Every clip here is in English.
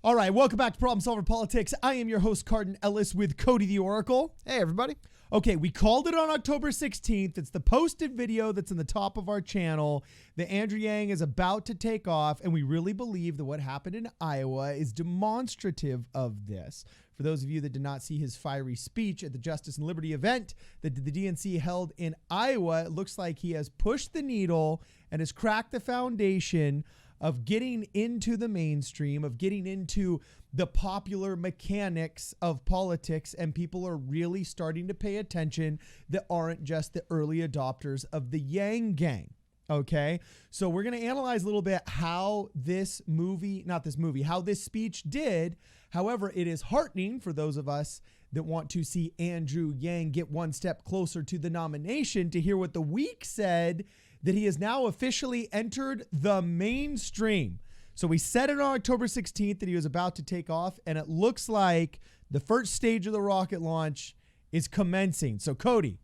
All right, welcome back to Problem Solver Politics. I am your host, Cardin Ellis, with Cody the Oracle. Hey, everybody. Okay, we called it on October 16th. It's the posted video that's in the top of our channel that Andrew Yang is about to take off, and we really believe that what happened in Iowa is demonstrative of this. For those of you that did not see his fiery speech at the Justice and Liberty event that the DNC held in Iowa, it looks like he has pushed the needle and has cracked the foundation of getting into the mainstream, of getting into the popular mechanics of politics, and people are really starting to pay attention that aren't just the early adopters of the Yang Gang. Okay, so we're going to analyze a little bit how this speech did. However, it is heartening for those of us that want to see Andrew Yang get one step closer to the nomination to hear what the week said, that he has now officially entered the mainstream. So we said it on October 16th that he was about to take off, and it looks like the first stage of the rocket launch is commencing. So Cody,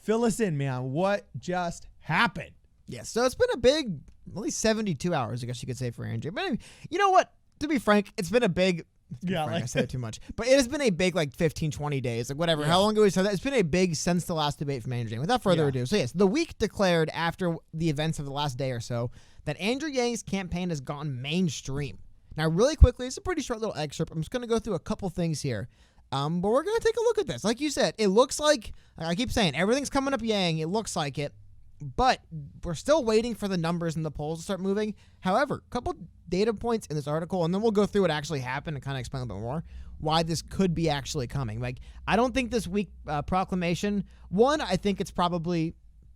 fill us in, man. What just happened? Yes, so it's been a big, at least 72 hours, I guess you could say, for Andrew. But anyway, you know what? To be frank, it's been a big... I said it too much. But it has been a big, 15, 20 days, whatever. Yeah. How long ago we said that? It's been a big since the last debate from Andrew Yang. Without further ado. So yes, the week declared after the events of the last day or so that Andrew Yang's campaign has gone mainstream. Now, really quickly, it's a pretty short little excerpt. I'm just going to go through a couple things here. But we're going to take a look at this. Like you said, it looks like, I keep saying, everything's coming up Yang. It looks like it. But we're still waiting for the numbers in the polls to start moving. However, a couple data points in this article, and then we'll go through what actually happened and kind of explain a little bit more why this could be actually coming. I don't think this week proclamation, I think it's probably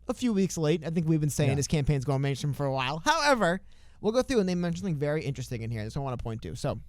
a few weeks late. I think we've been saying his campaign's going mainstream for a while. However, we'll go through, and they mentioned something very interesting in here. That's what I want to point to. So,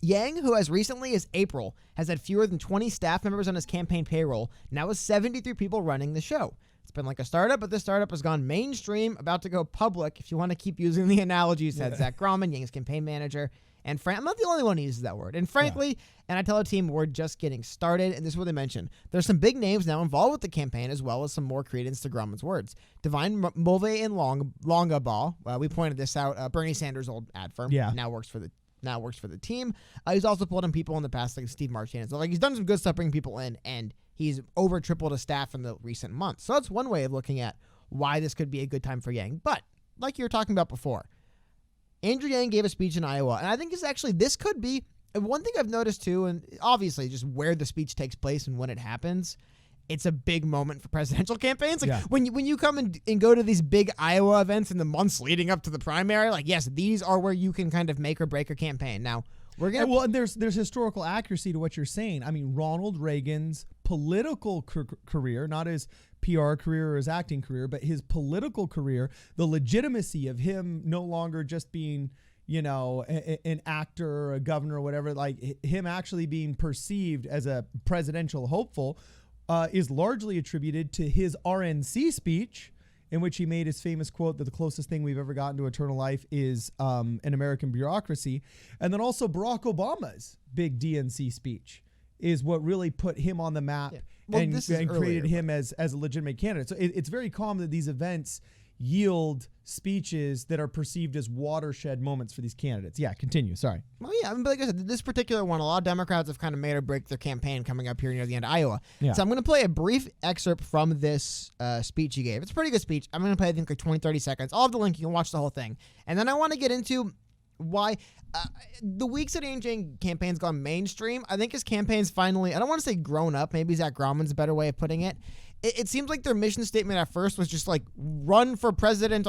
Yang, who as recently as April has had fewer than 20 staff members on his campaign payroll, now has 73 people running the show. It's been like a startup, but this startup has gone mainstream, about to go public. If you want to keep using the analogy, said Zach Grauman, Yang's campaign manager. And I'm not the only one who uses that word. And frankly, and I tell the team, we're just getting started. And this is what they mentioned. There's some big names now involved with the campaign, as well as some more credence to Grauman's words. Divine Mulvey and Longabaugh. We pointed this out. Bernie Sanders' old ad firm. Now works for the team. He's also pulled in people in the past, like Steve Marchand. So he's done some good stuff bringing people in, and he's over tripled his staff in the recent months. So that's one way of looking at why this could be a good time for Yang. But like you were talking about before, Andrew Yang gave a speech in Iowa, and I think this could be one thing I've noticed too, and obviously just where the speech takes place and when it happens. It's a big moment for presidential campaigns. When you come and go to these big Iowa events in the months leading up to the primary, yes, these are where you can kind of make or break a campaign. Now, and there's historical accuracy to what you're saying. I mean, Ronald Reagan's political career, not his PR career or his acting career, but his political career, the legitimacy of him no longer just being, an actor or a governor or whatever, him actually being perceived as a presidential hopeful, is largely attributed to his RNC speech, in which he made his famous quote that the closest thing we've ever gotten to eternal life is an American bureaucracy. And then also Barack Obama's big DNC speech is what really put him on the map and created him as a legitimate candidate. So it's very common that these events yield speeches that are perceived as watershed moments for these candidates. Yeah, continue. Sorry. Well, yeah, but like I said, this particular one, a lot of Democrats have kind of made or break their campaign coming up here near the end of Iowa. Yeah. So I'm going to play a brief excerpt from this speech he gave. It's a pretty good speech. I'm going to play, I think, 20, 30 seconds. I'll have the link. You can watch the whole thing. And then I want to get into why the weeks that Andrew Yang campaign's gone mainstream. I think his campaign's finally, I don't want to say grown up. Maybe Zach Grauman's a better way of putting it. It seems like their mission statement at first was just run for president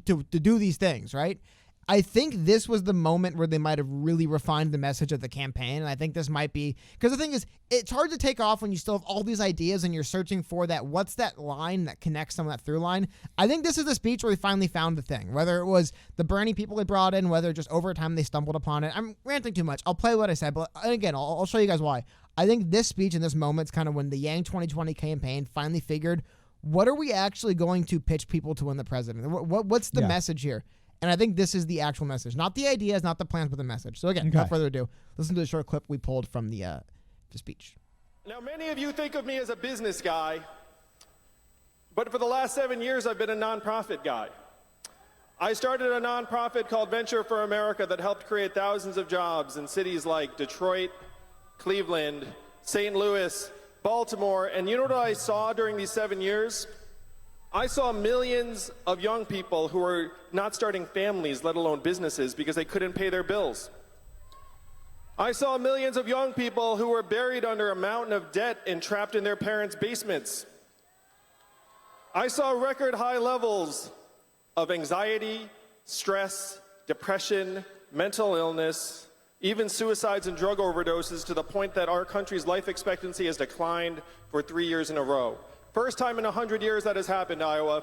to do these things, right? I think this was the moment where they might have really refined the message of the campaign. And I think this might be, because the thing is, it's hard to take off when you still have all these ideas and you're searching for that. What's that line that connects some of that through line? I think this is the speech where they finally found the thing, whether it was the Bernie people they brought in, whether just over time they stumbled upon it. I'm ranting too much. I'll play what I said, but again, I'll show you guys why. I think this speech and this moment is kind of when the Yang 2020 campaign finally figured, what are we actually going to pitch people to win the president? What's the message here? And I think this is the actual message. Not the ideas, not the plans, but the message. So again, without further ado, listen to the short clip we pulled from the speech. Now, many of you think of me as a business guy, but for the last 7 years, I've been a nonprofit guy. I started a nonprofit called Venture for America that helped create thousands of jobs in cities like Detroit, Cleveland, St. Louis, Baltimore. And you know what I saw during these 7 years? I saw millions of young people who were not starting families, let alone businesses, because they couldn't pay their bills. I saw millions of young people who were buried under a mountain of debt and trapped in their parents' basements. I saw record high levels of anxiety, stress, depression, mental illness, even suicides and drug overdoses, to the point that our country's life expectancy has declined for 3 years in a row. First time in 100 years that has happened, Iowa.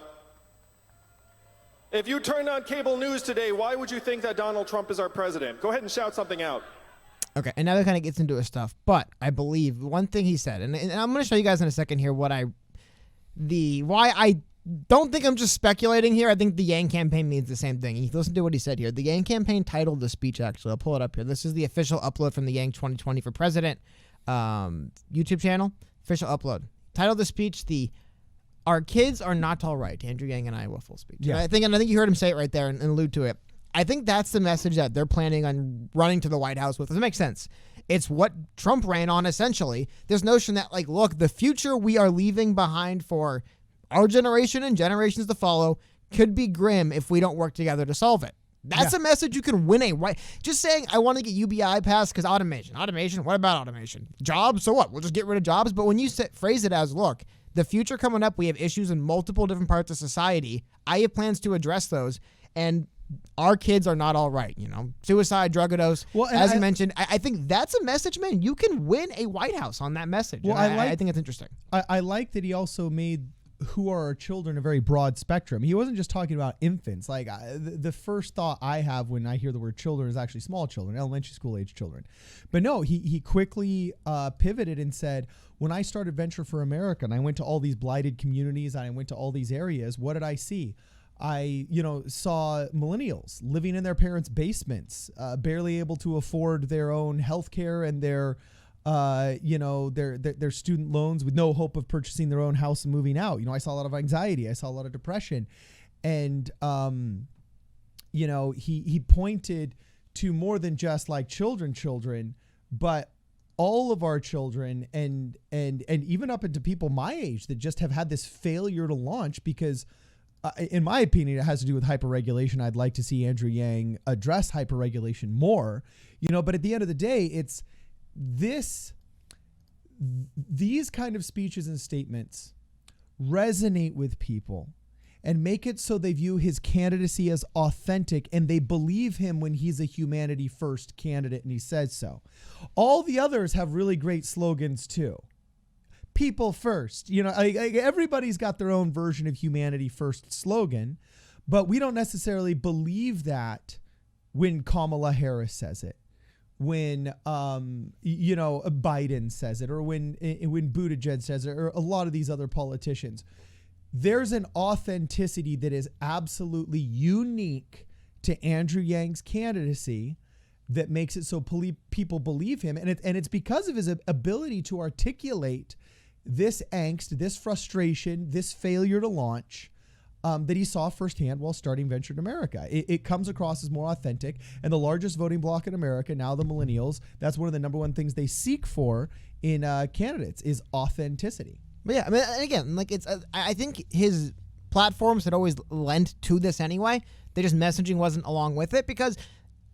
If you turned on cable news today, why would you think that Donald Trump is our president? Go ahead and shout something out. Okay, and now that kind of gets into his stuff, but I believe one thing he said, and I'm going to show you guys in a second here why I don't think I'm just speculating here. I think the Yang campaign means the same thing. You listen to what he said here. The Yang campaign titled the speech, actually. I'll pull it up here. This is the official upload from the Yang 2020 for President YouTube channel. Official upload. Titled the speech, Our Kids Are Not All Right. Andrew Yang and Iowa full speech. Yeah. And I think you heard him say it right there and allude to it. I think that's the message that they're planning on running to the White House with. Does it make sense? It's what Trump ran on, essentially. This notion that, like, look, the future we are leaving behind for our generation and generations to follow could be grim if we don't work together to solve it. That's a message you can win a right. Just saying, I want to get UBI passed because automation. Automation? What about automation? Jobs? So what? We'll just get rid of jobs? But when you phrase it as, look, the future coming up, we have issues in multiple different parts of society. I have plans to address those, and our kids are not all right, suicide, drug overdose. Well, as you mentioned, I think that's a message, man. You can win a White House on that message. Well, I think it's interesting. I like that he also made who are our children a very broad spectrum. He wasn't just talking about infants. Like the first thought I have when I hear the word children is actually small children, elementary school age children. But no, he quickly pivoted and said, when I started Venture for America and I went to all these blighted communities and I went to all these areas, what did I see? I, saw millennials living in their parents' basements, barely able to afford their own health care and their student loans with no hope of purchasing their own house and moving out. I saw a lot of anxiety. I saw a lot of depression. And, he pointed to more than just like children, but all of our children and even up into people my age that just have had this failure to launch because in my opinion, it has to do with hyperregulation. I'd like to see Andrew Yang address hyperregulation more, but at the end of the day, it's these kind of speeches and statements resonate with people and make it so they view his candidacy as authentic and they believe him when he's a humanity first candidate and he says so. All the others have really great slogans too. People first, everybody's got their own version of humanity first slogan, but we don't necessarily believe that when Kamala Harris says it, when, Biden says it, or when Buttigieg says it, or a lot of these other politicians. There's an authenticity that is absolutely unique to Andrew Yang's candidacy that makes it so people believe him. And it's because of his ability to articulate this angst, this frustration, this failure to launch that he saw firsthand while starting Venture in America. It comes across as more authentic, and the largest voting bloc in America, now the millennials, that's one of the number one things they seek for in candidates is authenticity. But yeah, I mean, again, like I think his platforms had always lent to this anyway. They just messaging wasn't along with it because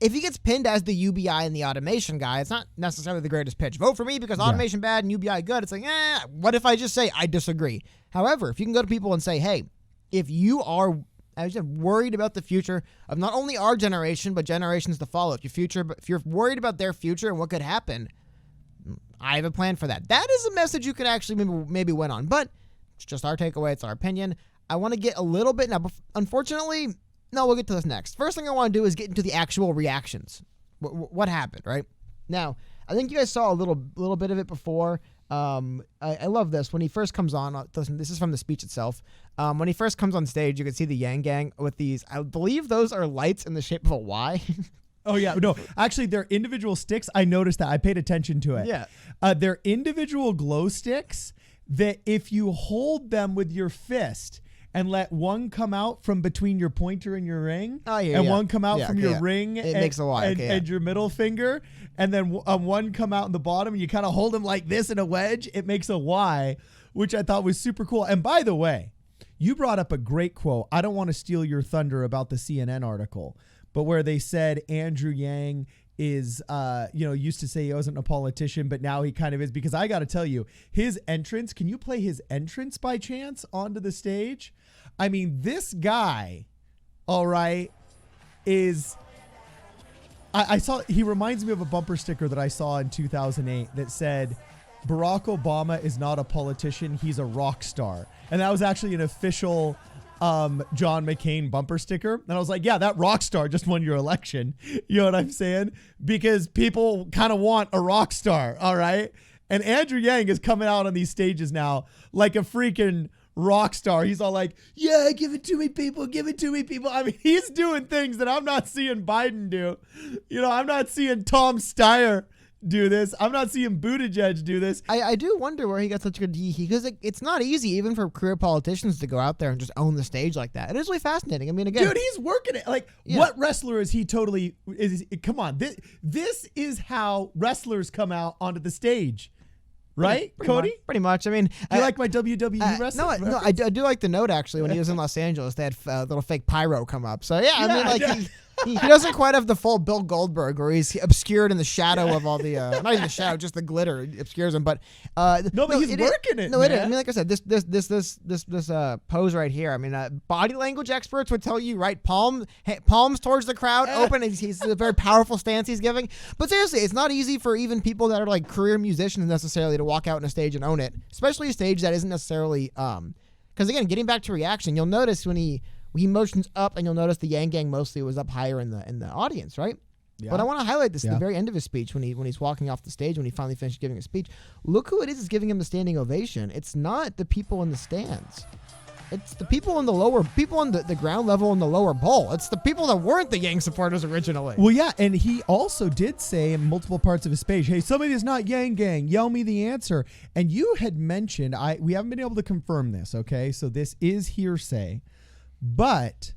if he gets pinned as the UBI and the automation guy, it's not necessarily the greatest pitch. Vote for me because automation bad and UBI good. It's like, what if I just say I disagree? However, if you can go to people and say, hey, if you are, as you said, worried about the future of not only our generation, but generations to follow, if you're worried about their future and what could happen, I have a plan for that. That is a message you could actually maybe win on. But it's just our takeaway. It's our opinion. I want to get a little bit now. Unfortunately, no, we'll get to this next. First thing I want to do is get into the actual reactions. What happened, right? Now, I think you guys saw a little bit of it before. I love this. When he first comes on, listen, this is from the speech itself. When he first comes on stage, you can see the Yang Gang with these, I believe those are lights in the shape of a Y. Oh, yeah. No, actually, they're individual sticks. I noticed that. I paid attention to it. Yeah. They're individual glow sticks that if you hold them with your fist and let one come out from between your pointer and your ring, and one come out from your ring makes a Y, and your middle finger, and then one come out in the bottom, and you kind of hold them like this in a wedge. It makes a Y, which I thought was super cool. And by the way, you brought up a great quote. I don't want to steal your thunder about the CNN article, but where they said Andrew Yang is, used to say he wasn't a politician, but now he kind of is, because I got to tell you, his entrance, can you play his entrance by chance onto the stage? I mean, this guy, all right, is, I saw, he reminds me of a bumper sticker that I saw in 2008 that said, Barack Obama is not a politician, he's a rock star. And that was actually an official John McCain bumper sticker. And I was like, yeah, that rock star just won your election. You know what I'm saying? Because people kind of want a rock star, all right? And Andrew Yang is coming out on these stages now like a freaking rock star. He's all like, yeah, give it to me, people. Give it to me, people. I mean, he's doing things that I'm not seeing Biden do. You know, I'm not seeing Tom Steyer do this. I'm not seeing Buttigieg do this. I do wonder where he got such a good because it's not easy even for career politicians to go out there and just own the stage like that. It is really fascinating. I mean, again, dude, he's working it. Like, what wrestler is he totally is? Come on, this is how wrestlers come out onto the stage. Right, pretty Cody? Pretty much. I mean, you like my WWE wrestling? No, I do like the note, actually, when he was in Los Angeles, they had little fake pyro come up. So, yeah, I mean, like, he doesn't quite have the full Bill Goldberg, where he's obscured in the shadow of all the, not even the shadow, just the glitter obscures him. But but he's working it. No, it is. I mean, like I said, this pose right here. I mean, body language experts would tell you, right? Palms towards the crowd, open. He's a very powerful stance he's giving. But seriously, it's not easy for even people that are like career musicians necessarily to walk out on a stage and own it, especially a stage that isn't necessarily. Because again, getting back to reaction, you'll notice when he motions up, and you'll notice the Yang Gang mostly was up higher in the audience, right? Yeah. But I want to highlight this at the very end of his speech when he's walking off the stage, when he finally finished giving his speech. Look who it is giving him the standing ovation. It's not the people in the stands. It's the people on the ground level in the lower bowl. It's the people that weren't the Yang supporters originally. Well, yeah, and he also did say in multiple parts of his speech, hey, somebody that's not Yang Gang, yell me the answer. And you had mentioned, we haven't been able to confirm this, okay? So this is hearsay. But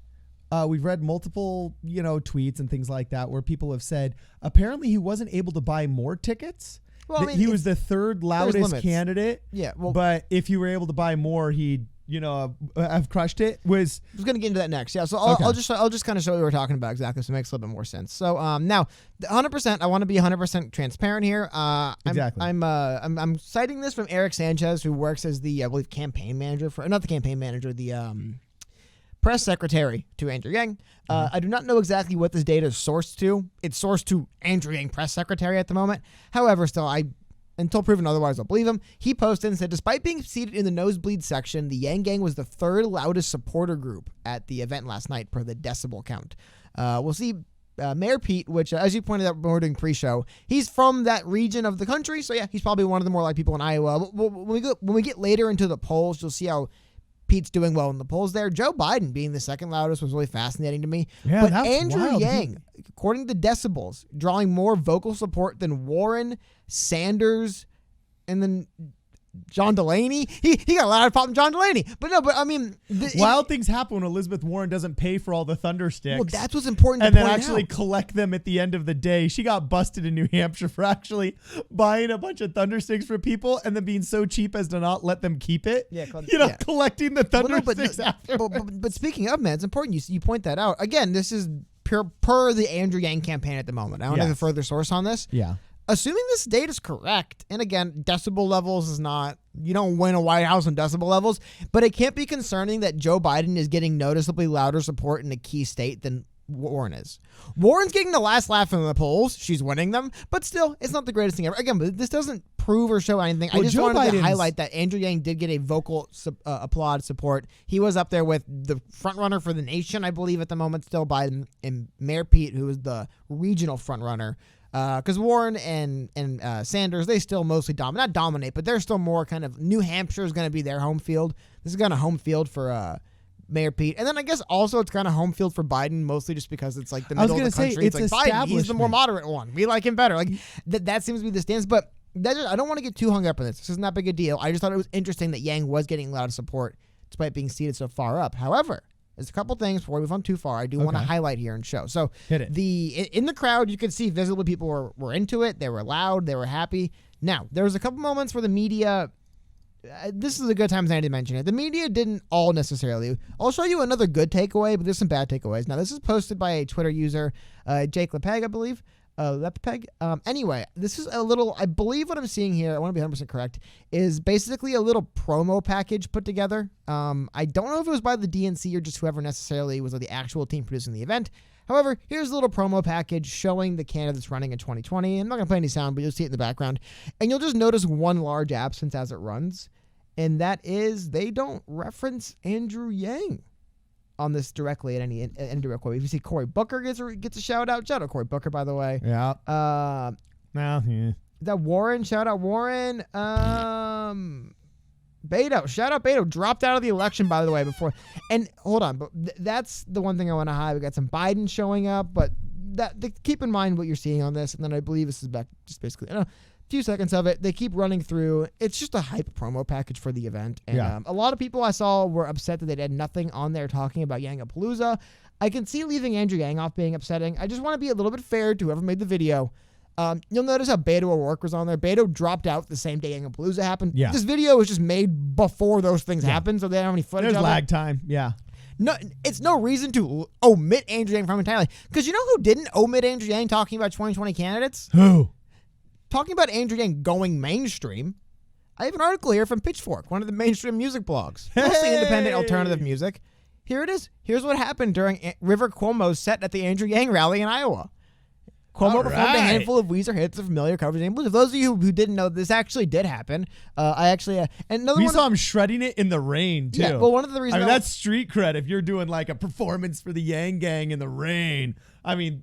we've read multiple, tweets and things like that where people have said apparently he wasn't able to buy more tickets. Well, I mean, he was the third loudest candidate. Yeah. Well, but if you were able to buy more, he'd, have crushed it. I was going to get into that next. Yeah. So I'll just kind of show you what we're talking about exactly, so it makes a little bit more sense. So now, 100%. I want to be 100% transparent here. Exactly. I'm citing this from Eric Sanchez, who works as the I believe campaign manager the press secretary to Andrew Yang. I do not know exactly what this data is sourced to. It's sourced to Andrew Yang press secretary at the moment. However, still, until proven otherwise, I'll believe him. He posted and said, despite being seated in the nosebleed section, the Yang Gang was the third loudest supporter group at the event last night per the decibel count. We'll see Mayor Pete, which, as you pointed out when we were doing pre-show, he's from that region of the country. So, yeah, he's probably one of the more like people in Iowa. When we get later into the polls, you'll see how Pete's doing well in the polls there. Joe Biden being the second loudest was really fascinating to me. Yeah, but that's Andrew wild. Yang, according to decibels, drawing more vocal support than Warren, Sanders, and then John Delaney. He got a lot of pop from John Delaney. But I mean, wild things happen when Elizabeth Warren doesn't pay for all the thunder sticks. Well, that's what's important and to then point actually out. Collect them at the end of the day. She got busted in New Hampshire for actually buying a bunch of thunder sticks for people and then being so cheap as to not let them keep it. Yeah, collecting the thunder sticks after. But speaking of, man, it's important you point that out. Again, this is per the Andrew Yang campaign at the moment. I don't have a further source on this. Yeah. Assuming this data is correct, and again, decibel levels is not, you don't win a White House on decibel levels, but it can't be concerning that Joe Biden is getting noticeably louder support in a key state than Warren is. Warren's getting the last laugh in the polls. She's winning them, but still, it's not the greatest thing ever. Again, but this doesn't prove or show anything. Well, I just Joe wanted to Biden's highlight that Andrew Yang did get a vocal applaud support. He was up there with the front runner for the nation, I believe, at the moment, still Biden, and Mayor Pete, who is the regional front runner. Because Warren and Sanders, they still mostly not dominate, but they're still more kind of, New Hampshire is going to be their home field. This is kind of home field for Mayor Pete. And then I guess also it's kind of home field for Biden, mostly just because it's like the middle of the country. It's like Biden, he's the more moderate one. We like him better. Like that seems to be the stance. But I don't want to get too hung up on this. This isn't that big a deal. I just thought it was interesting that Yang was getting a lot of support despite being seated so far up. However, there's a couple things before we move on too far I do want to highlight here and show. So hit it. In the crowd, you could see visibly people were into it. They were loud. They were happy. Now, there was a couple moments where the media, this is a good time as Andy mentioned it, the media didn't all necessarily. I'll show you another good takeaway, but there's some bad takeaways. Now, this is posted by a Twitter user, Jake Lepeg, I believe. Anyway, this is a little, I believe what I'm seeing here, I want to be 100% correct, is basically a little promo package put together. I don't know if it was by the DNC or just whoever necessarily was the actual team producing the event. However, here's a little promo package showing the candidates running in 2020. I'm not going to play any sound, but you'll see it in the background. And you'll just notice one large absence as it runs, and that is they don't reference Andrew Yang on this directly at any indirect way. If you see Cory Booker gets a shout out Cory Booker, by the way. Yeah. Is that Warren? Shout out Warren. Beto. Shout out Beto. Dropped out of the election, by the way, before. And hold on, but that's the one thing I want to highlight. We got some Biden showing up, but keep in mind what you're seeing on this. And then I believe this is back just basically a few seconds of it. They keep running through. It's just a hype promo package for the event. And a lot of people I saw were upset that they had nothing on there talking about Yang-a-Palooza. I can see leaving Andrew Yang off being upsetting. I just want to be a little bit fair to whoever made the video. You'll notice how Beto O'Rourke was on there. Beto dropped out the same day Yang-a-Palooza happened. Yeah. This video was just made before those things happened, so they don't have any footage. There's of lag it. time. Yeah. No, it's no reason to omit Andrew Yang from entirely. Because you know who didn't omit Andrew Yang talking about 2020 candidates? Who? Talking about Andrew Yang going mainstream. I have an article here from Pitchfork, one of the mainstream music blogs. Mostly independent alternative music. Here it is. Here's what happened during River Cuomo's set at the Andrew Yang rally in Iowa. Cuomo performed a handful of Weezer hits of familiar covers. For those of you who didn't know, this actually did happen. We saw him shredding it in the rain too. Yeah, well, one of the reasons that's street cred. If you're doing like a performance for the Yang Gang in the rain,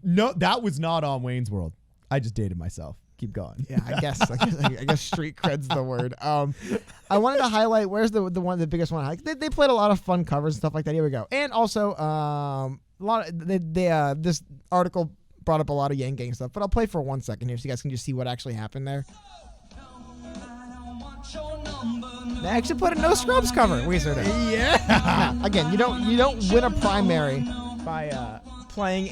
no, that was not on Wayne's World. I just dated myself. Keep going. Yeah, I guess street cred's the word. I wanted to highlight where's the biggest one. They played a lot of fun covers and stuff like that. Here we go. And also this article brought up a lot of Yang Gang stuff, but I'll play for 1 second here so you guys can just see what actually happened there. They actually put a No Scrubs cover. Weezer did. Yeah. Now, again, you don't win a primary by playing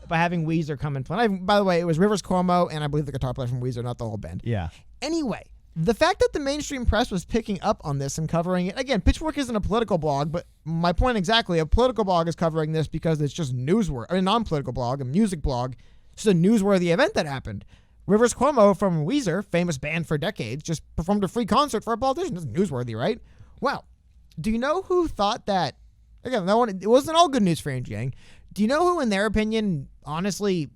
by having Weezer come and play. By the way, it was Rivers Cuomo and I believe the guitar player from Weezer, not the whole band. Yeah. Anyway, the fact that the mainstream press was picking up on this and covering it, again, Pitchfork isn't a political blog, but my point exactly, a political blog is covering this because it's just newsworthy. A non-political blog, a music blog, just a newsworthy event that happened. Rivers Cuomo from Weezer, famous band for decades, just performed a free concert for a politician. That's newsworthy, right? Well, do you know who thought that? Again, it wasn't all good news for Andrew Yang. Do you know who, in their opinion, honestly,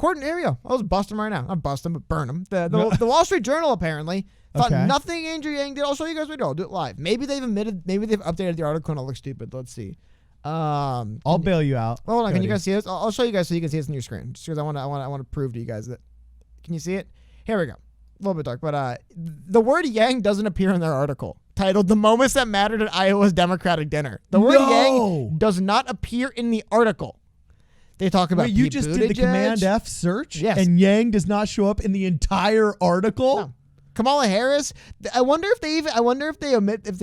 here we go. I'll just bust him right now. Not bust him, but burn him. The Wall Street Journal apparently thought nothing Andrew Yang did. I'll show you guys what I'll do it live. Maybe they've updated the article and it looks stupid. Let's see. I'll bail you out. Hold on, can you guys see this? I'll show you guys so you can see this on your screen. Just because I want to prove to you guys that. Can you see it? Here we go. A little bit dark, but the word Yang doesn't appear in their article titled "The Moments That Mattered at Iowa's Democratic Dinner." The word Yang does not appear in the article. They talk about you just did the Command F search, and Yang does not show up in the entire article. No. Kamala Harris. I wonder if they omit at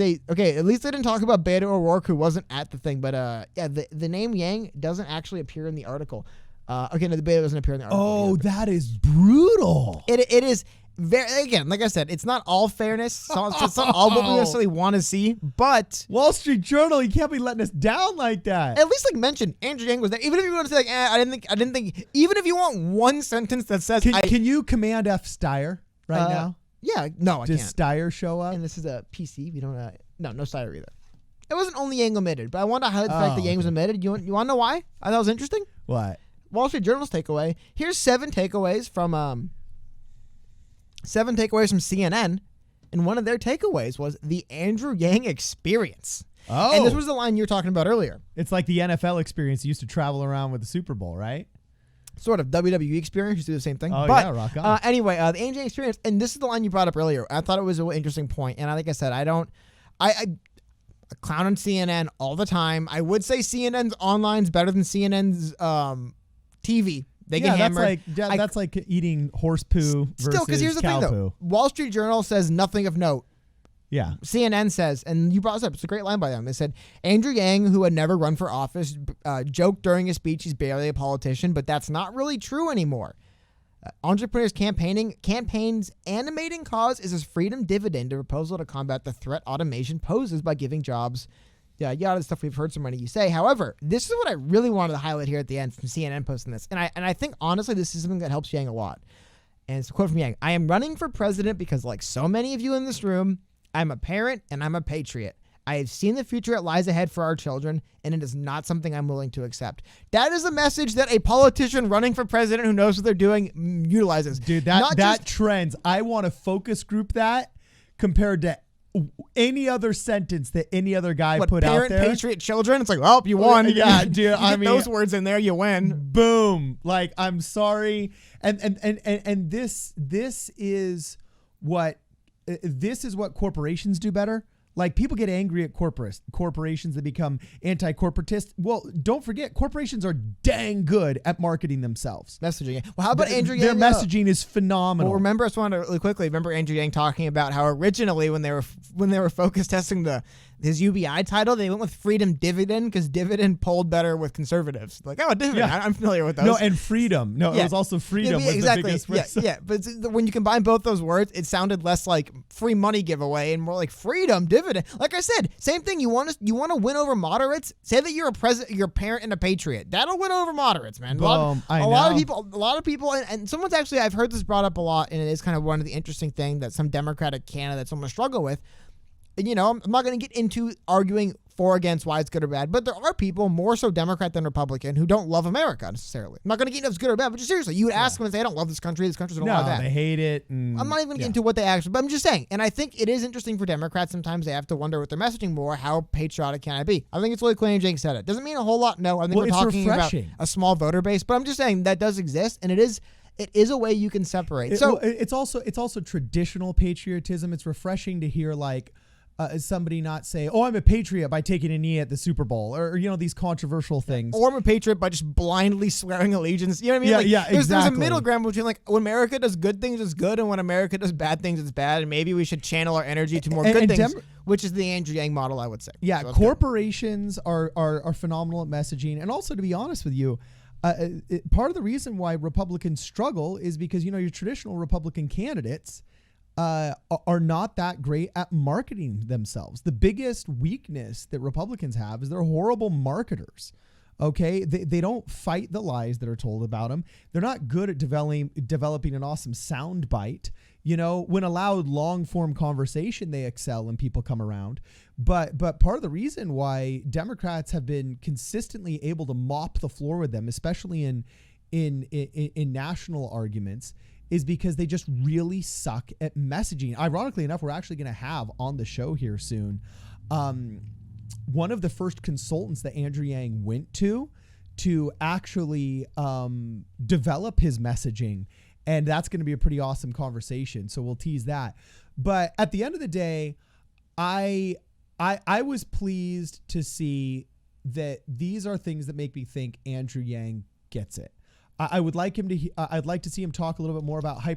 least they didn't talk about Beto O'Rourke, who wasn't at the thing, but the name Yang doesn't actually appear in the article. No, the Beto doesn't appear in the article. Oh, that is brutal. It is. Very, again, like I said, it's not all fairness. It's not all what we necessarily want to see, but Wall Street Journal, you can't be letting us down like that. At least mention Andrew Yang was there. Even if you want to say I didn't think. Even if you want one sentence that says, can you Command F Steyer right now? Yeah, no, I can't. Does Steyer show up? And this is a PC. We don't. No Steyer either. It wasn't only Yang omitted, but I want to highlight the fact that Yang was omitted. You want to know why? I thought it was interesting. What? Wall Street Journal's takeaway. Here's 7 takeaways from CNN, and one of their takeaways was the Andrew Yang experience. Oh. And this was the line you were talking about earlier. It's like the NFL experience. You used to travel around with the Super Bowl, right? Sort of WWE experience. You do the same thing. Oh, but, yeah, rock on. Anyway, the Andrew Yang experience, and this is the line you brought up earlier. I thought it was an interesting point, and like I said, I clown on CNN all the time. I would say CNN's online is better than CNN's TV. They get hammered. That's like eating horse poo versus still, because here's the cow thing, though. poo. Wall Street Journal says nothing of note. Yeah. CNN says, and you brought this up, it's a great line by them. They said, Andrew Yang, who had never run for office, joked during his speech he's barely a politician, but that's not really true anymore. Entrepreneurs campaigns animating cause is his freedom dividend, a proposal to combat the threat automation poses by giving jobs. Yeah, the stuff we've heard so many of you say. However, this is what I really wanted to highlight here at the end from CNN posting this. And I think, honestly, this is something that helps Yang a lot. And it's a quote from Yang. I am running for president because, like so many of you in this room, I'm a parent and I'm a patriot. I have seen the future that lies ahead for our children, and it is not something I'm willing to accept. That is a message that a politician running for president who knows what they're doing utilizes. Dude, that trends. I want to focus group that compared to any other sentence that any other guy put out there. Parent, patriot, children. It's like, well, you won. Yeah, dude. I mean, those words in there, you win. Boom. Like, I'm sorry. And this is what corporations do better. Like, people get angry at corporations that become anti-corporatist. Well, don't forget, corporations are dang good at marketing themselves. Messaging. Well, how about Andrew Yang? Their messaging is phenomenal. Well, remember, I just wanted to really quickly, remember Andrew Yang talking about how originally when they were focus testing his UBI title, they went with freedom dividend because dividend polled better with conservatives. Like, oh, dividend. Yeah. I'm familiar with those. No, and freedom. No, it was also freedom. Yeah, exactly. Yeah. But when you combine both those words, it sounded less like free money giveaway and more like freedom dividend. Like I said, same thing. You want to win over moderates? Say that you're a parent and a patriot. That'll win over moderates, man. A lot of people, and someone's actually, I've heard this brought up a lot, and it is kind of one of the interesting things that some Democratic candidates almost struggle with. You know, I'm not going to get into arguing for or against why it's good or bad, but there are people, more so Democrat than Republican, who don't love America necessarily. I'm not going to get into if it's good or bad, but just seriously, you would ask them and say, I don't love this country don't love that. No, they hate it. I'm not even going to get into what they actually, but I'm just saying, and I think it is interesting for Democrats. Sometimes they have to wonder with their messaging more, how patriotic can I be? I think it's really clear Jake said it. Doesn't mean a whole lot. No, I think we're talking about a small voter base, but I'm just saying that does exist, and it is a way you can separate. It's also traditional patriotism. It's refreshing to hear, like, somebody not say, oh, I'm a patriot by taking a knee at the Super Bowl, or these controversial things. Or I'm a patriot by just blindly swearing allegiance. You know what I mean? There's a middle ground between, like, when America does good things, it's good, and when America does bad things, it's bad, and maybe we should channel our energy to more good things, which is the Andrew Yang model, I would say. Yeah, so corporations are phenomenal at messaging, and also, to be honest with you, part of the reason why Republicans struggle is because, your traditional Republican candidates are not that great at marketing themselves. The biggest weakness that Republicans have is they're horrible marketers. Okay, they don't fight the lies that are told about them. They're not good at developing an awesome sound bite. When allowed long form conversation, they excel and people come around. But part of the reason why Democrats have been consistently able to mop the floor with them, especially in national arguments, is because they just really suck at messaging. Ironically enough, we're actually going to have on the show here soon one of the first consultants that Andrew Yang went to actually develop his messaging. And that's going to be a pretty awesome conversation. So we'll tease that. But at the end of the day, I was pleased to see that these are things that make me think Andrew Yang gets it. I would like him to. I'd like to see him talk a little bit more about how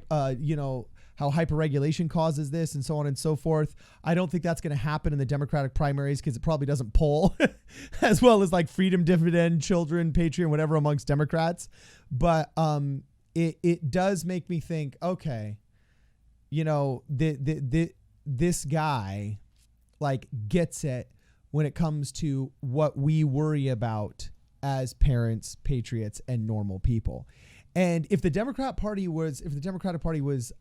hyperregulation causes this and so on and so forth. I don't think that's going to happen in the Democratic primaries because it probably doesn't poll as well as like freedom dividend, children, patriot, whatever amongst Democrats. But it does make me think, okay, this guy like gets it when it comes to what we worry about as parents, patriots, and normal people. And if the Democratic Party was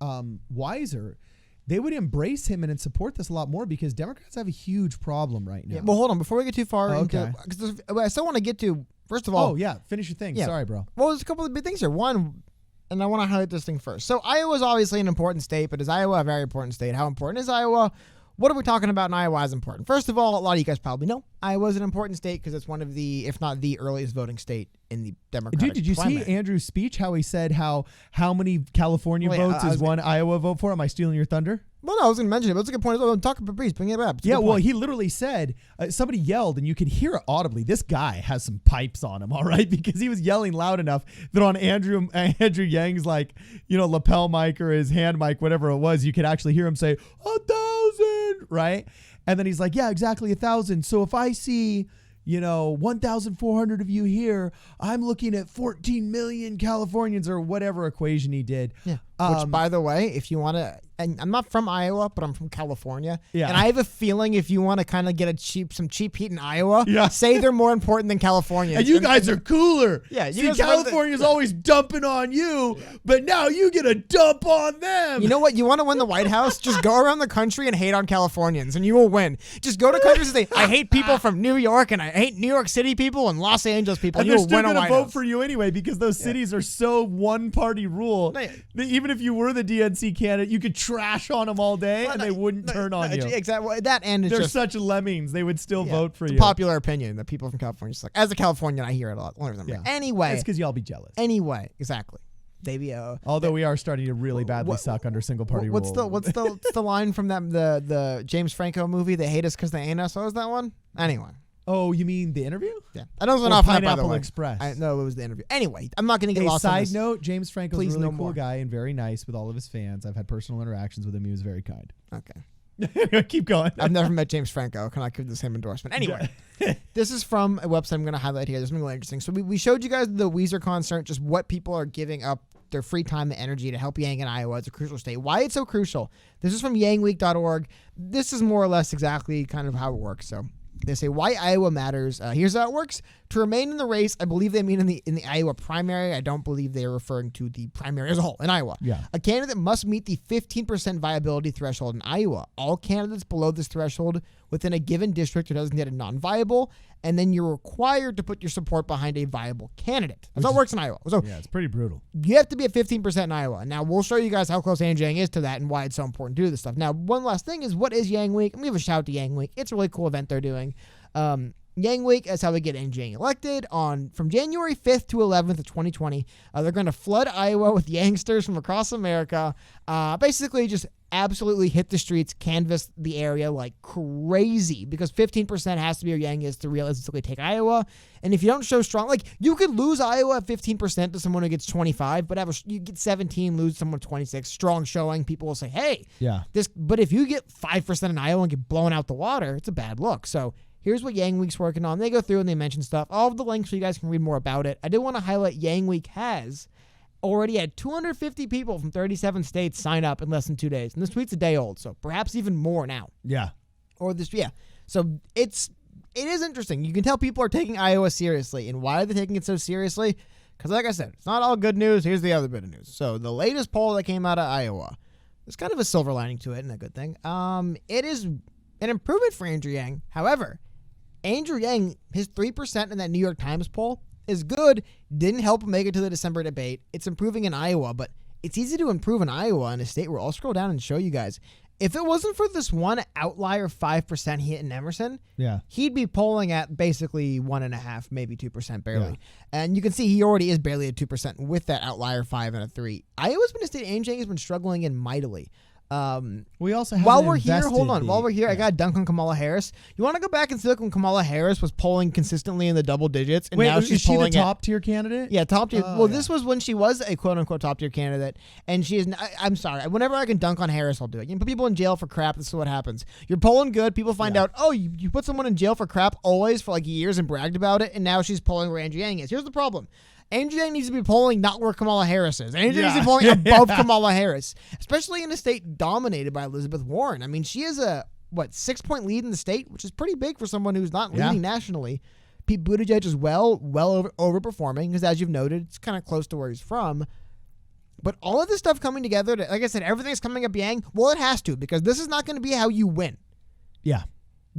wiser, they would embrace him and support this a lot more, because Democrats have a huge problem right now. Yeah, well, hold on. Before we get too far into, because I still want to get to, first of all. Oh, yeah. Finish your thing. Yeah. Sorry, bro. Well, there's a couple of big things here. One, and I want to highlight this thing first. So Iowa is obviously an important state, but is Iowa a very important state? How important is Iowa? What are we talking about in Iowa is important? First of all, a lot of you guys probably know Iowa is an important state because it's one of the, if not the earliest voting state in the Democratic Dude, did you climate. see Andrew's speech, how he said how many California votes is one Iowa vote for? Am I stealing your thunder? Well, no, I was going to mention it, but it's a good point. Talk about, please, bring it up. Yeah, well, he literally said, somebody yelled, and you could hear it audibly. This guy has some pipes on him, all right? Because he was yelling loud enough that on Andrew Yang's, lapel mic or his hand mic, whatever it was, you could actually hear him say, 1,000, right? And then he's like, yeah, exactly 1,000. So if I see, 1,400 of you here, I'm looking at 14 million Californians, or whatever equation he did. Yeah. Which, by the way, if you want to, and I'm not from Iowa, but I'm from California. Yeah. And I have a feeling if you want to kind of get some cheap heat in Iowa, Yeah. say they're more important than California. And you guys are cooler. Yeah, you See, guys are California's always dumping on you, but now you get a dump on them. You know what? You want to win the White House? Just go around the country and hate on Californians, and you will win. Just go to countries and say, I hate people from New York, and I hate New York City people and Los Angeles people. And you they're will still win a going to White vote House. for you anyway, because those cities are so one-party rule. No, yeah. That even if you were the DNC candidate, you could trash on them all day, and they wouldn't turn on you. Exactly. That end is They're just such lemmings. They would still vote for it's you. a popular opinion that people from California suck. As a Californian, I hear it a lot. Yeah. Anyway. It's because y'all be jealous. Anyway, exactly. Although we are starting to really badly suck under single-party rule. What's the line from the James Franco movie? They hate us because they ain't us. What was that one? Anyway. Oh, you mean the interview? Yeah. I know it was an Or off by the Pineapple way. Express. No, it was the interview. Anyway, I'm not going to get A lost on side this. note, James Franco's Please, a really no cool more. guy and very nice with all of his fans. I've had personal interactions with him. He was very kind. Okay. Keep going. I've never met James Franco. Can I give the same endorsement? Anyway, this is from a website I'm going to highlight here. There's something really interesting. So we showed you guys the Weezer concert, just what people are giving up their free time and energy to help Yang in Iowa. It's a crucial state. Why it's so crucial. This is from yangweek.org. This is more or less exactly kind of how it works. So they say why Iowa matters. Here's how it works. To remain in the race, I believe they mean in the Iowa primary. I don't believe they are referring to the primary as a whole in Iowa. Yeah. A candidate must meet the 15% viability threshold in Iowa. All candidates below this threshold within a given district are designated non-viable, and then you're required to put your support behind a viable candidate. That's how it works in Iowa. So Yeah, it's pretty brutal. you have to be at 15% in Iowa. Now, we'll show you guys how close Andrew Yang is to that and why it's so important to do this stuff. Now, one last thing is, what is Yang Week? I'm going to give a shout out to Yang Week. It's a really cool event they're doing. Yang Week is how we get Andrew Yang elected. From January 5th to 11th of 2020, they're going to flood Iowa with Yangsters from across America. Basically, just absolutely hit the streets, canvass the area like crazy, because 15% has to be where Yang is to realistically take Iowa. And if you don't show strong, like, you could lose Iowa at 15% to someone who gets 25, but you get 17, lose someone 26, strong showing. People will say, hey, Yeah. but if you get 5% in Iowa and get blown out the water, it's a bad look. So here's what Yang Week's working on. They go through and they mention stuff. All of the links so you guys can read more about it. I did want to highlight Yang Week has already had 250 people from 37 states sign up in less than 2 days. And this tweet's a day old, so perhaps even more now. Yeah. So it is interesting. You can tell people are taking Iowa seriously. And why are they taking it so seriously? Because like I said, it's not all good news. Here's the other bit of news. So the latest poll that came out of Iowa, there's kind of a silver lining to it and a good thing. It is an improvement for Andrew Yang. However, Andrew Yang, his 3% in that New York Times poll is good. Didn't help him make it to the December debate. It's improving in Iowa, but it's easy to improve in Iowa in a state where I'll scroll down and show you guys. If it wasn't for this one outlier 5% hit in Emerson, Yeah. he'd be polling at basically 1.5%, maybe 2% barely. Yeah. And you can see he already is barely at 2% with that outlier 5 and a 3. Iowa's been a state Andrew Yang has been struggling in mightily. We also have While we're here, I got to dunk on Kamala Harris. You want to go back and see when Kamala Harris was polling consistently in the double digits, and Wait, now is she's she the polling top tier candidate? Yeah, top tier. Oh, well, yeah. this was when she was a quote unquote top tier candidate, and she is. I'm sorry. Whenever I can dunk on Harris, I'll do it. You can put people in jail for crap. This is what happens. You're polling good. People find out. Oh, you put someone in jail for crap always for like years and bragged about it, and now she's polling where Andrew Yang is. Here's the problem. Andrew Yang needs to be polling not where Kamala Harris is. Andrew Yang needs to be polling above Kamala Harris, especially in a state dominated by Elizabeth Warren. I mean, she has a 6-point lead in the state, which is pretty big for someone who's not leading nationally. Pete Buttigieg is well overperforming, because as you've noted, it's kind of close to where he's from. But all of this stuff coming together, like I said, everything's coming up Yang. Well, it has to, because this is not going to be how you win. Yeah.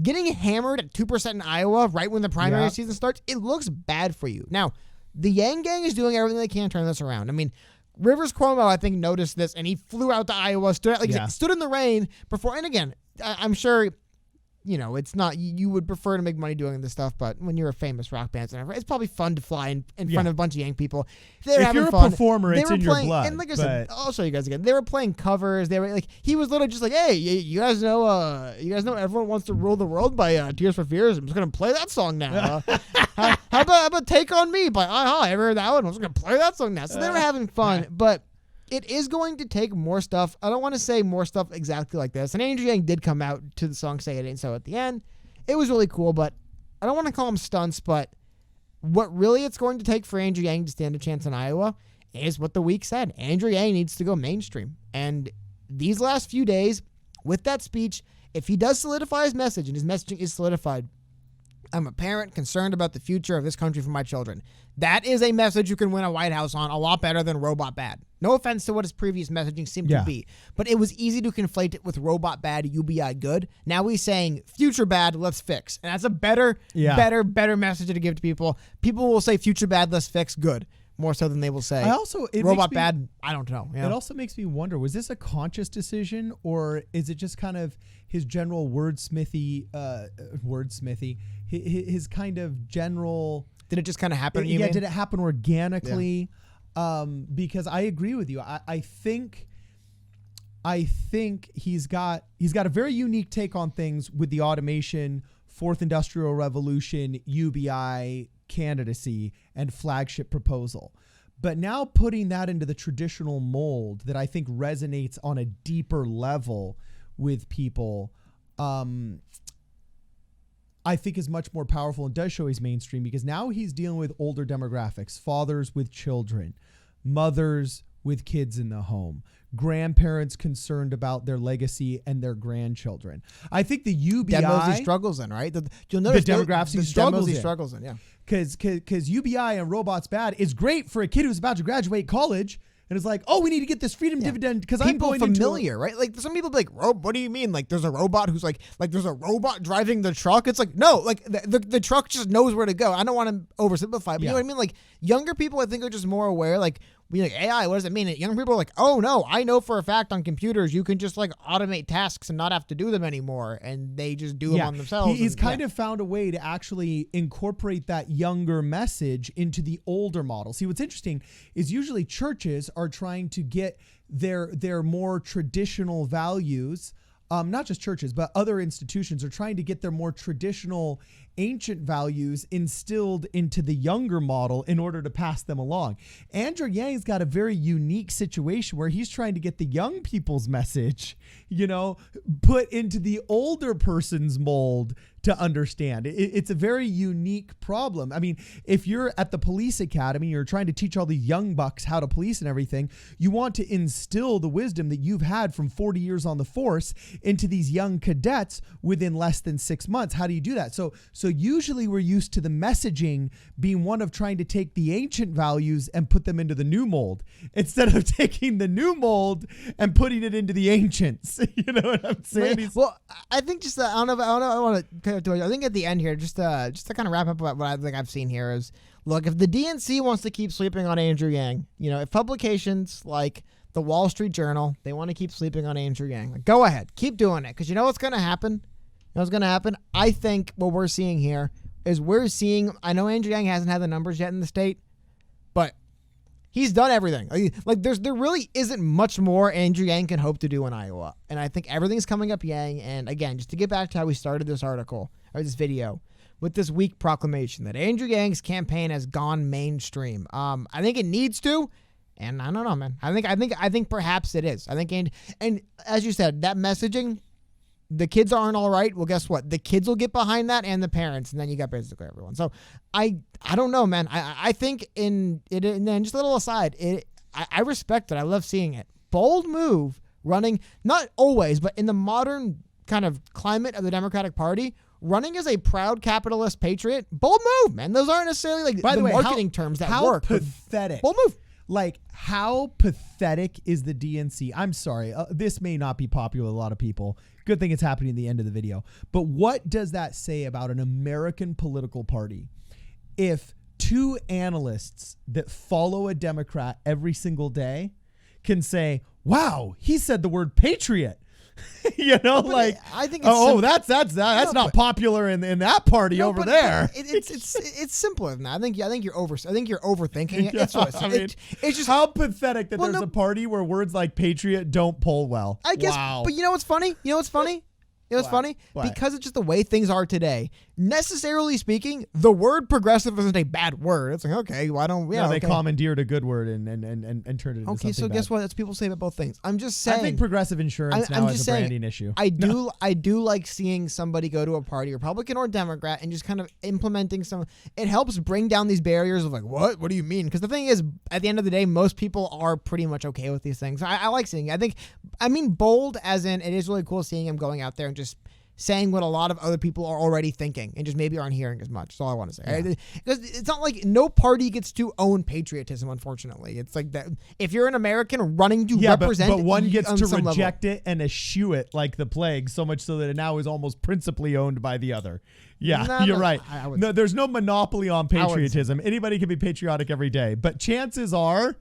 Getting hammered at 2% in Iowa right when the primary season starts, it looks bad for you. Now, the Yang gang is doing everything they can to turn this around. I mean, Rivers Cuomo, I think, noticed this, and he flew out to Iowa, stood in the rain before. And again, I'm sure, it's not, you would prefer to make money doing this stuff, but when you're a famous rock band, it's probably fun to fly in front of a bunch of Yang people. If you're a performer, it's in your blood. And like I said, I'll show you guys again. They were playing covers. They were like, he was literally just like, hey, you guys know Everyone Wants to Rule the World by Tears for Fears. I'm just gonna play that song now. How about Take on Me by Aha? Ever heard that one? I'm just gonna play that song now. So they were having fun, but it is going to take more stuff. I don't want to say more stuff exactly like this. And Andrew Yang did come out to the song Say It Ain't So at the end. It was really cool, but I don't want to call them stunts, but what really it's going to take for Andrew Yang to stand a chance in Iowa is what the week said. Andrew Yang needs to go mainstream. And these last few days, with that speech, if he does solidify his message, and his messaging is solidified, I'm a parent concerned about the future of this country for my children. That is a message you can win a White House on a lot better than robot bad. No offense to what his previous messaging seemed to be, but it was easy to conflate it with robot bad, UBI good. Now he's saying future bad, let's fix. And that's a better message to give to people. People will say future bad, let's fix good, more so than they will say robot bad, I don't know. It also makes me wonder, was this a conscious decision, or is it just kind of his general wordsmithy, his kind of general... Did it just kind of happen? Yeah, did it happen organically? Yeah. Because I agree with you. I think he's got a very unique take on things with the automation, Fourth Industrial Revolution, UBI candidacy, and flagship proposal. But now putting that into the traditional mold that I think resonates on a deeper level with people, I think is much more powerful and does show he's mainstream, because now he's dealing with older demographics, fathers with children, mothers with kids in the home, grandparents concerned about their legacy and their grandchildren. I think the UBI... demos he struggles in, right? You'll notice the demographics he struggles in, yeah. Because UBI and Robots Bad is great for a kid who's about to graduate college and it's like, oh, we need to get this freedom dividend because I'm going familiar, right? Like some people be like, what do you mean? Like there's a robot who's like there's a robot driving the truck. It's like, no, like the truck just knows where to go. I don't want to oversimplify, but you know what I mean? Like younger people, I think, are just more aware. Like we like AI, what does it mean? And younger people are like, oh no, I know for a fact on computers you can just like automate tasks and not have to do them anymore, and they just do them on themselves. He's kind of found a way to actually incorporate that younger message into the older model. See, what's interesting is usually churches are trying to get their more traditional values. Not just churches, but other institutions are trying to get their more traditional ancient values instilled into the younger model in order to pass them along. Andrew Yang's got a very unique situation where he's trying to get the young people's message, put into the older person's mold to understand. It's a very unique problem. I mean, if you're at the police academy, you're trying to teach all these young bucks how to police and everything, you want to instill the wisdom that you've had from 40 years on the force into these young cadets within less than 6 months. How do you do that? So usually we're used to the messaging being one of trying to take the ancient values and put them into the new mold instead of taking the new mold and putting it into the ancients. You know what I'm saying? Well, I think just I don't know. I want to. I think at the end here, just to kind of wrap up what I think I've seen here is, look, if the DNC wants to keep sleeping on Andrew Yang, if publications like the Wall Street Journal, they want to keep sleeping on Andrew Yang, like, go ahead, keep doing it, because you know what's going to happen? I think what we're seeing here is I know Andrew Yang hasn't had the numbers yet in the state, but he's done everything. Like there really isn't much more Andrew Yang can hope to do in Iowa. And I think everything's coming up Yang. And again, just to get back to how we started this article or this video with this weak proclamation that Andrew Yang's campaign has gone mainstream. I think it needs to, and I don't know, man. I think perhaps it is. I think, and as you said, that messaging, the kids aren't all right. Well, guess what? The kids will get behind that, and the parents, and then you got basically everyone. So I don't know, man. I think and then just a little aside, I respect it. I love seeing it. Bold move, running, not always, but in the modern kind of climate of the Democratic Party, running as a proud capitalist patriot. Bold move, man. Those aren't necessarily like the marketing terms that work. How pathetic. Bold move. Like, how pathetic is the DNC? I'm sorry. This may not be popular with a lot of people. Good thing it's happening at the end of the video. But what does that say about an American political party if two analysts that follow a Democrat every single day can say, wow, he said the word patriot? I think that's not popular in that party over there. It's simpler than that. I think you're overthinking it. It's just how pathetic that there's a party where words like patriot don't pull well. I guess. Wow. But you know what's funny? You know what's What? funny? What? Because it's just the way things are today. Necessarily speaking, the word progressive isn't a bad word. It's like, okay, why don't we? Yeah, they okay. commandeered a good word and turned it into Okay, so something guess bad. what? That's people say about both things. I'm just saying. I think progressive insurance I'm now just is a saying, branding issue. I do like seeing somebody go to a party, Republican or Democrat, and just kind of implementing some. It helps bring down these barriers of like, what? What do you mean? Because the thing is, at the end of the day, most people are pretty much okay with these things. I like seeing it. I mean bold as in it is really cool seeing him going out there and just saying what a lot of other people are already thinking and just maybe aren't hearing as much. That's all I want to say. Because it's not like no party gets to own patriotism, unfortunately. It's like that if you're an American running to represent but one gets on to some reject level. it and eschew it like the plague, so much so that it now is almost principally owned by the other. Yeah, No, you're no, right. I would No, there's no monopoly on wouldn't say patriotism. Anybody can be patriotic every day, but chances are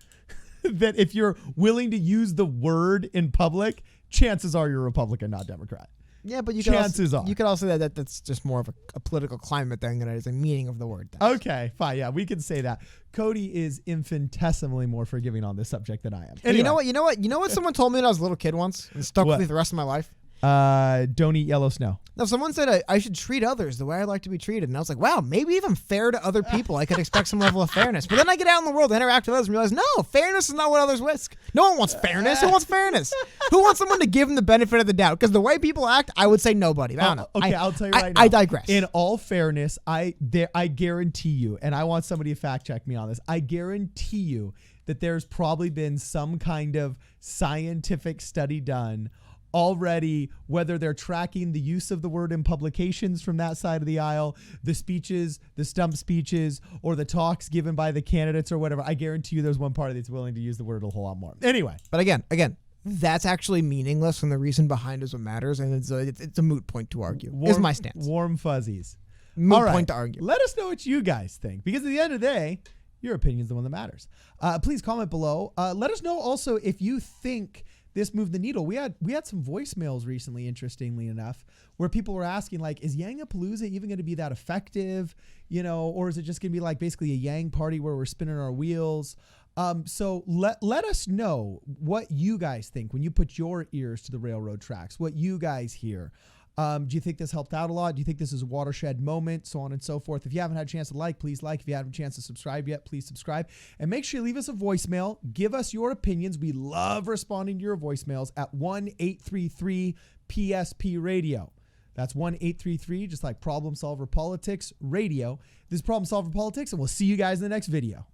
that if you're willing to use the word in public, chances are you're a Republican, not Democrat. Yeah, but you Chances could are. you could also say that that's just more of a political climate thing than it is a meaning of the word thing. Okay, fine. Yeah, we can say that. Cody is infinitesimally more forgiving on this subject than I am. And you know what someone told me when I was a little kid once and stuck What? with me the rest of my life? Don't eat yellow snow. No, someone said I should treat others the way I like to be treated. And I was like, wow, maybe if I'm fair to other people, I could expect some level of fairness. But then I get out in the world, interact with others, and realize, no, fairness is not what others risk. No one wants fairness. Who wants fairness? Who wants someone to give them the benefit of the doubt? Because the way people act, I would say nobody. I don't know. Okay, I'll tell you right now. I digress. In all fairness, I guarantee you, and I want somebody to fact check me on this. I guarantee you that there's probably been some kind of scientific study done already, whether they're tracking the use of the word in publications from that side of the aisle, the speeches, the stump speeches, or the talks given by the candidates or whatever. I guarantee you there's one party that's willing to use the word a whole lot more. Anyway. But again, that's actually meaningless, and the reason behind is what matters, and it's a moot point to argue. Is my stance. Warm fuzzies. Moot All right. point to argue. Let us know what you guys think, because at the end of the day, your opinion is the one that matters. Please comment below. Let us know also if you think this moved the needle. We had some voicemails recently, interestingly enough, where people were asking, like, is Yangapalooza even going to be that effective? Or is it just going to be like basically a Yang party where we're spinning our wheels? So let us know what you guys think when you put your ears to the railroad tracks, what you guys hear. Do you think this helped out a lot? Do you think this is a watershed moment? So on and so forth. If you haven't had a chance to like, please like. If you haven't had a chance to subscribe yet, please subscribe. And make sure you leave us a voicemail. Give us your opinions. We love responding to your voicemails at 1-833-PSP-RADIO. That's 1-833, just like Problem Solver Politics Radio. This is Problem Solver Politics, and we'll see you guys in the next video.